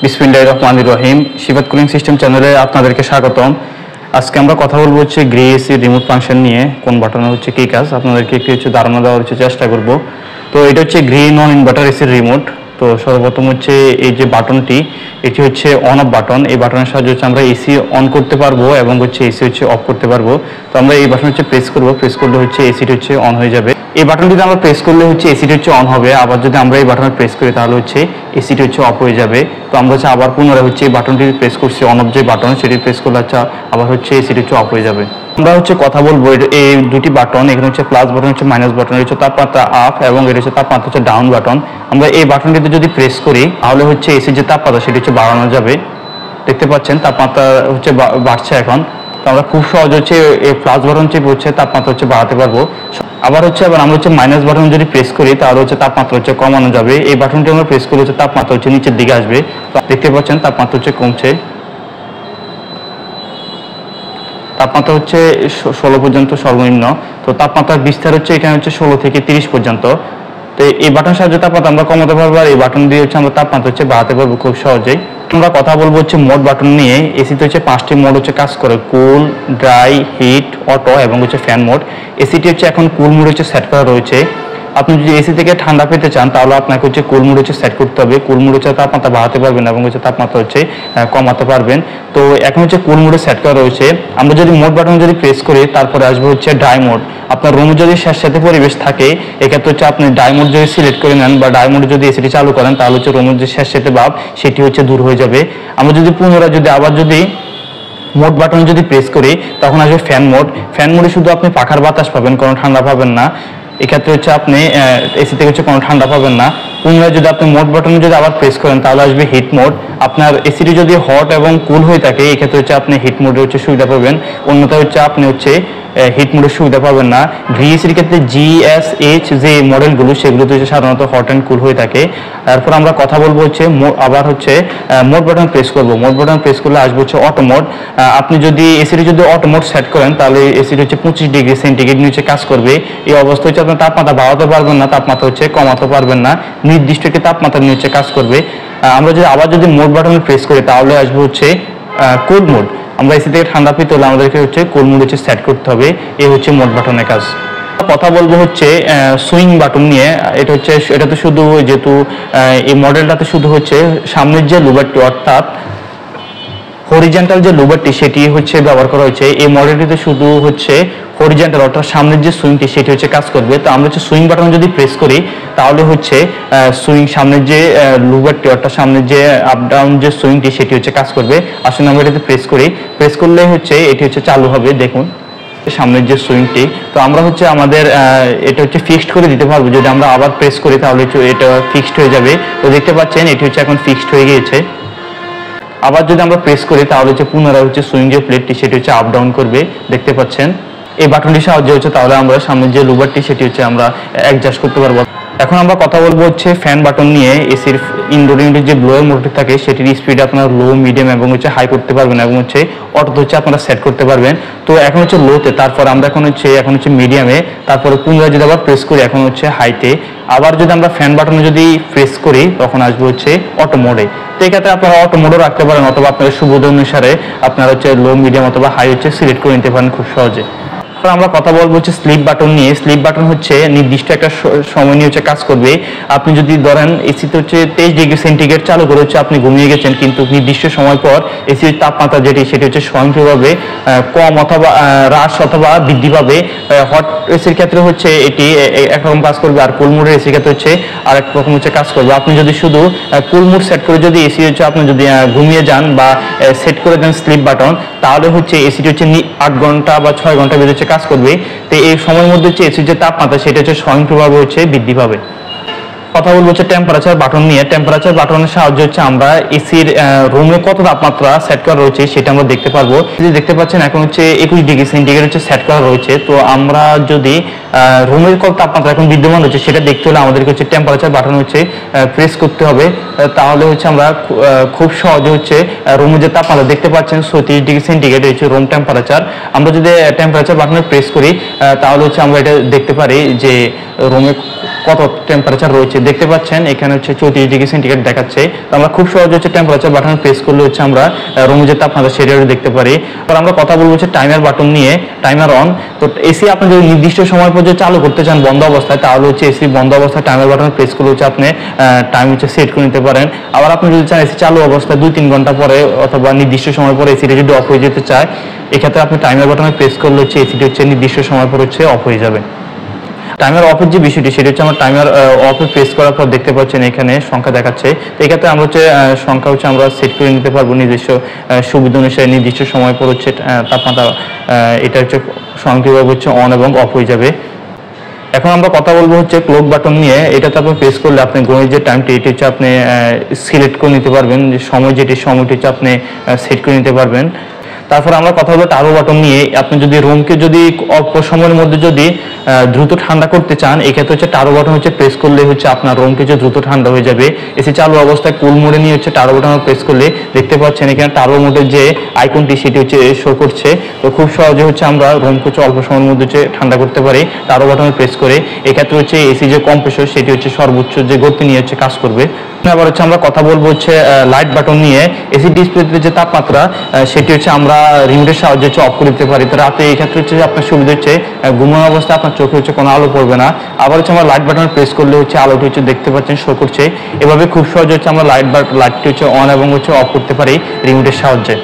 বিসমিল্লাহির রহমানির রহিম। Shifat cooling system চ্যানেলে আপনাদেরকে স্বাগতম। আজকে আমরা কথা বলবো হচ্ছে গ্রি এসি রিমোট ফাংশন নিয়ে, কোন বাটনে হচ্ছে কী কাজ আপনাদেরকে একটু ধারণা দেওয়ার চেষ্টা করব। তো এটা হচ্ছে গ্রি নন ইনভার্টার এসির রিমোট। তো সর্বপ্রথম হচ্ছে এই যে বাটনটি, এটি হচ্ছে অন অফ বাটন। এই বাটনের সাহায্যে হচ্ছে আমরা এসি অন করতে পারবো এবং হচ্ছে এসি হচ্ছে অফ করতে পারবো। তো আমরা এই বাটন হচ্ছে প্রেস করবো, প্রেস করলে হচ্ছে এসিটি হচ্ছে অন হয়ে যাবে। এই বাটনটিতে আমরা প্রেস করলে হচ্ছে এসিটি হচ্ছে অন হবে, আবার যদি আমরা এই বাটনে প্রেস করি তাহলে হচ্ছে এসিটি হচ্ছে অফ হয়ে যাবে। তো আমরা হচ্ছে আবার পুনরায় হচ্ছে এই বাটনটি প্রেস করছি, অন অফ যে বাটন সেটি প্রেস করলে হচ্ছে আবার হচ্ছে এসিটি হচ্ছে অফ হয়ে যাবে। আমরা হচ্ছে কথা বলবো এই দুটি বাটন, এখানে হচ্ছে প্লাস বাটন হচ্ছে মাইনাস বাটন, হচ্ছে তাপমাত্রা আপ এবং এটা হচ্ছে তাপমাত্রা হচ্ছে ডাউন বাটন। আমরা এই বাটনটিতে যদি প্রেস করি তাহলে হচ্ছে এসির যে তাপমাত্রা সেটি হচ্ছে বাড়ানো যাবে। দেখতে পাচ্ছেন তাপমাত্রা হচ্ছে বাড়ছে এখন। তো আমরা খুব সহজ হচ্ছে এই প্লাস বাটন চেপে হচ্ছে তাপমাত্রা হচ্ছে বাড়াতে পারবো। আবার আমরা হচ্ছে মাইনাস বাটন যদি প্রেস করি তাহলে হচ্ছে তাপমাত্রা হচ্ছে কমানো যাবে। এই বাটনটি আমরা প্রেস করলে হচ্ছে তাপমাত্রা হচ্ছে নিচের দিকে আসবে। তো দেখতে পাচ্ছেন তাপমাত্রা হচ্ছে কমছে, তাপমাত্রা হচ্ছে 16 পর্যন্ত সর্বনিম্ন। তো তাপমাত্রার বিস্তার হচ্ছে এখানে হচ্ছে 16 থেকে 30 পর্যন্ত। তো এই বাটন সাহায্যে তাপমাত্রা আমরা কমাতে পারবো, আর এই বাটন দিয়ে হচ্ছে আমরা তাপমাত্রা হচ্ছে বাড়াতে পারবো খুব সহজেই। আমরা কথা বলবো হচ্ছে মোড বাটন নিয়ে। এসিতে হচ্ছে 5টি মোড হচ্ছে কাজ করে: কুল, ড্রাই, হিট, অটো এবং হচ্ছে ফ্যান মোড। এসিটি হচ্ছে এখন কুল মোড হচ্ছে সেট করা রয়েছে। আপনি যদি এসি থেকে ঠান্ডা পেতে চান তাহলে আপনাকে হচ্ছে কুল মোড হচ্ছে সেট করতে হবে। কুল মোড হচ্ছে তাপমাত্রা বাড়াতে পারবেন এবং হচ্ছে তাপমাত্রা হচ্ছে কমাতে পারবেন। তো এখন হচ্ছে কুল মোডে সেট করা রয়েছে। আমরা যদি মোড বাটন যদি প্রেস করি তারপরে আসবে হচ্ছে ড্রাই মোড। আপনার রুমে যদি স্যাঁতস্যাঁতে পরিবেশ থাকে এক্ষেত্রে হচ্ছে আপনি ড্রাই মোড যদি সিলেক্ট করে নেন বা ড্রাই মোডে যদি এসিটি চালু করেন তাহলে হচ্ছে রুমের যে স্যাঁতস্যাঁতে ভাব সেটি হচ্ছে দূর হয়ে যাবে। আমরা যদি পুনরায় যদি মোড বাটনে যদি প্রেস করি তখন আসবে ফ্যান মোড। ফ্যান মোডে শুধু আপনি পাখার বাতাস পাবেন, কোনো ঠান্ডা পাবেন না। এক্ষেত্রে হচ্ছে আপনি এসি থেকে হচ্ছে কোনো ঠান্ডা পাবেন না। পুনরায় যদি আপনি মোড বাটনে যদি আবার প্রেস করেন তাহলে আসবে হিট মোড। আপনার এসিটি যদি হট এবং কুল হয়ে থাকে এক্ষেত্রে হচ্ছে আপনি হিট মোডে হচ্ছে সুবিধা পাবেন, অন্যথায় হচ্ছে আপনি হচ্ছে হিট মোডের সুবিধা পাবেন না। গ্রিএসির ক্ষেত্রে GSH যে মডেলগুলো সেগুলোতে হচ্ছে সাধারণত হট অ্যান্ড কুল হয়ে থাকে। তারপর আমরা কথা বলবো হচ্ছে আবার হচ্ছে মোড বাটন প্রেস করব। মোড বাটন প্রেস করলে আসবে হচ্ছে অটো মোড। আপনি যদি এসিটি যদি অটো মোড সেট করেন তাহলে এসিটি হচ্ছে 25 ডিগ্রি সেন্টিগ্রেড নিচে কাজ করবে। এই অবস্থা হচ্ছে আপনার তাপমাত্রা বাড়াতে পারবেন না, তাপমাত্রা হচ্ছে কমাতে পারবেন না, নির্দিষ্ট একটি তাপমাত্রা নিচে কাজ করবে। আমরা যদি মোড বাটন প্রেস করি তাহলে আসবে হচ্ছে কোল্ড মোড। আমরা এসি থেকে ঠান্ডা পেতে হলে আমাদেরকে হচ্ছে কোল্ড মোড হচ্ছে সেট করতে হবে। এই হচ্ছে মোড বাটনের কাজ। কথা বলবো হচ্ছে সুইং বাটন নিয়ে। এটা তো শুধু যেহেতু এই মডেলটাতে শুধু হচ্ছে সামনের যে লুবারটি অর্থাৎ হরিজন্টাল যে লুবারটি সেটি হচ্ছে ব্যবহার করা হয়েছে। এই মডেলটিতে শুধু হচ্ছে হরিজন্টাল অর্থাৎ সামনের যে সুইংটি সেটি হচ্ছে কাজ করবে। তো আমরা হচ্ছে সুইং বাটন যদি প্রেস করি তাহলে হচ্ছে সুইং সামনের যে লুবারটি অর্থাৎ সামনের যে আপ ডাউন যে সুইংটি সেটি হচ্ছে কাজ করবে। আসলে আমরা এটাতে প্রেস করি, প্রেস করলে হচ্ছে এটি হচ্ছে চালু হবে। দেখুন সামনের যে সুইংটি। তো আমরা হচ্ছে আমাদের এটা হচ্ছে ফিক্সড করে দিতে পারবো। যদি আমরা আবার প্রেস করি তাহলে এটা ফিক্সড হয়ে যাবে। তো দেখতে পাচ্ছেন এটি হচ্ছে এখন ফিক্সড হয়ে গিয়েছে। আবার যদি আমরা প্রেস করি তাহলে হচ্ছে পুনরায় হচ্ছে সুইং যে প্লেটটি সেটি হচ্ছে আপ ডাউন করবে। দেখতে পাচ্ছেন এই বাটনটির সাহায্যে হচ্ছে তাহলে আমরা সামনের যে লুবারটি সেটি হচ্ছে আমরা অ্যাডজাস্ট করতে পারবো। এখন আমরা কথা বলবো হচ্ছে ফ্যান বাটন নিয়ে। এসির ইনডোর ইউনিটের যে ব্লোয়ার মোটরটি থাকে সেটির স্পিড আপনারা লো, মিডিয়াম এবং হচ্ছে হাই করতে পারবেন এবং হচ্ছে অটোতে হচ্ছে আপনারা সেট করতে পারবেন। তো এখন হচ্ছে লোতে, তারপর আমরা এখন হচ্ছে মিডিয়ামে, তারপরে পুনরায় যদি আবার প্রেস করি এখন হচ্ছে হাইতে। আবার যদি আমরা ফ্যান বাটনে যদি প্রেস করি তখন আসবে হচ্ছে অটো মোডে। তো এক্ষেত্রে আপনারা অটো মোডও রাখতে পারেন অথবা আপনাদের সুবিধা অনুসারে আপনারা হচ্ছে লো, মিডিয়াম অথবা হাই হচ্ছে সিলেক্ট করে নিতে পারেন খুব সহজে। আমরা কথা বলবো হচ্ছে স্লিপ বাটন নিয়ে। স্লিপ বাটন হচ্ছে নির্দিষ্ট একটা সময় নিয়ে হচ্ছে কাজ করবে। আপনি যদি ধরেন এসিতে হচ্ছে 23 ডিগ্রি সেন্টিগ্রেড চালু করে হচ্ছে আপনি ঘুমিয়ে গেছেন, কিন্তু নির্দিষ্ট সময় পর এসির তাপমাত্রা সেটি হচ্ছে স্বয়ংক্রিয়ভাবে কম অথবা হ্রাস অথবা বৃদ্ধি পাবে। হট এসির ক্ষেত্রে হচ্ছে এটি একরকম কাজ করবে, আর কুল মোডের এসির ক্ষেত্রে হচ্ছে আরেক রকম হচ্ছে কাজ করবে। আপনি যদি শুধু কুল মোড সেট করে যদি এসি হচ্ছে আপনি যদি ঘুমিয়ে যান বা সেট করে দেন স্লিপ বাটন তাহলে হচ্ছে এসিটি হচ্ছে 8 ঘন্টা বা 6 ঘন্টা বেঁধে হচ্ছে কাজ করবে। তো এই সময়ের মধ্যে হচ্ছে এসির যে তাপমাত্রা সেটা হচ্ছে স্বয়ংক্রিয়ভাবে হচ্ছে বৃদ্ধি পাবে। কথা বলবো হচ্ছে টেম্পারেচার বাটন নিয়ে। টেম্পারেচার বাটনের সাহায্যে হচ্ছে আমরা এসির রুমে কত তাপমাত্রা সেট করা রয়েছে সেটা আমরা দেখতে পারবো। দেখতে পাচ্ছেন এখন হচ্ছে 21 ডিগ্রি সেন্টিগ্রেড হচ্ছে সেট করা রয়েছে। তো আমরা যদি রুমের কত তাপমাত্রা এখন বিদ্যমান হচ্ছে সেটা দেখতে হলে আমাদেরকে হচ্ছে টেম্পারেচার বাটন হচ্ছে প্রেস করতে হবে। তাহলে হচ্ছে আমরা খুব সহজে হচ্ছে রুমের যে তাপমাত্রা দেখতে পাচ্ছেন 36°C হচ্ছে রুম টেম্পারেচার। আমরা যদি টেম্পারেচার বাটনে প্রেস করি তাহলে হচ্ছে আমরা এটা দেখতে পারি যে রুমে কত টেম্পারেচার রয়েছে। দেখতে পাচ্ছেন এখানে হচ্ছে 34°C দেখাচ্ছে। তো আমরা খুব সহজে হচ্ছে টেম্পারেচার বাটন প্রেস করলে হচ্ছে আমরা রুমের যে তাপমাত্রা সেটাও দেখতে পারি। তো আমরা কথা বলবো হচ্ছে টাইমার বাটন নিয়ে, টাইমার অন। তো এসি আপনি যদি নির্দিষ্ট সময় পর্যন্ত চালু করতে চান বন্ধ অবস্থায়, তাহলে হচ্ছে এসি বন্ধ অবস্থায় টাইমার বাটন প্রেস করলে হচ্ছে আপনি টাইম হচ্ছে সেট করে নিতে পারেন। আবার আপনি যদি চান এসি চালু অবস্থায় 2-3 ঘন্টা পরে অথবা নির্দিষ্ট সময় পরে এসিটা যদি অফ হয়ে যেতে চায়, এক্ষেত্রে আপনি টাইমার বাটনে প্রেস করলে হচ্ছে এসিটি হচ্ছে নির্দিষ্ট সময় পর হচ্ছে অফ হয়ে যাবে। টাইমার অফের যে বিষয়টি সেটা হচ্ছে আমরা টাইমার অফে প্রেস করার পর দেখতে পাচ্ছেন এখানে সংখ্যা দেখাচ্ছে। তো এক্ষেত্রে আমরা হচ্ছে সংখ্যা হচ্ছে আমরা সেট করে নিতে পারবো নিজস্ব সুবিধা অনুসারে। নির্দিষ্ট সময় পর হচ্ছে তাপমাত্রা এটা হচ্ছে স্বয়ংক্রিয়ভাবে হচ্ছে অন এবং অফ হয়ে যাবে। এখন আমরা কথা বলবো হচ্ছে ক্লক বাটন নিয়ে। এটাতে আপনি প্রেস করলে আপনি ঘড়ির যে টাইমটি এটি হচ্ছে আপনি সিলেক্ট করে নিতে পারবেন, যে সময় যেটি সময়টি হচ্ছে আপনি সেট করে নিতে পারবেন। তারপর আমরা কথা বলবো টার্বো বাটন নিয়ে। আপনি যদি রুমকে যদি অল্প সময়ের মধ্যে যদি দ্রুত ঠান্ডা করতে চান, এক্ষেত্রে হচ্ছে টার্বো বাটন হচ্ছে প্রেস করলে হচ্ছে আপনার রুমকে যে দ্রুত ঠান্ডা হয়ে যাবে। এসি চালু অবস্থায় কুল মোডে নিয়ে হচ্ছে টার্বো বাটন প্রেস করলে দেখতে পাচ্ছেন এখানে টার্বো মোডের যে আইকনটি সেটি হচ্ছে শো করছে। তো খুব সহজে হচ্ছে আমরা রুমকে হচ্ছে অল্প সময়ের মধ্যে হচ্ছে ঠান্ডা করতে পারি টার্বো বাটন প্রেস করে। এক্ষেত্রে হচ্ছে এসি যে কম্প্রেসর সেটি হচ্ছে সর্বোচ্চ যে গতি নিয়ে হচ্ছে কাজ করবে। আবার হচ্ছে আমরা কথা বলবো হচ্ছে লাইট বাটন নিয়ে। এসি ডিসপ্লেতে যে তাপমাত্রা সেটি হচ্ছে আমরা রিমোটের সাহায্যে হচ্ছে অফ করে দিতে পারি। তো রাতে এই ক্ষেত্রে হচ্ছে আপনার সুবিধা হচ্ছে ঘুমানো অবস্থায় আপনার চোখে হচ্ছে কোনো আলো পড়বে না। আবার হচ্ছে আমরা লাইট বাটন প্রেস করলে হচ্ছে আলোটি হচ্ছে দেখতে পাচ্ছেন শো করছে। এভাবে খুব সহজে হচ্ছে আমরা লাইটটি হচ্ছে অন এবং হচ্ছে অফ করতে পারি রিমোটের সাহায্যে।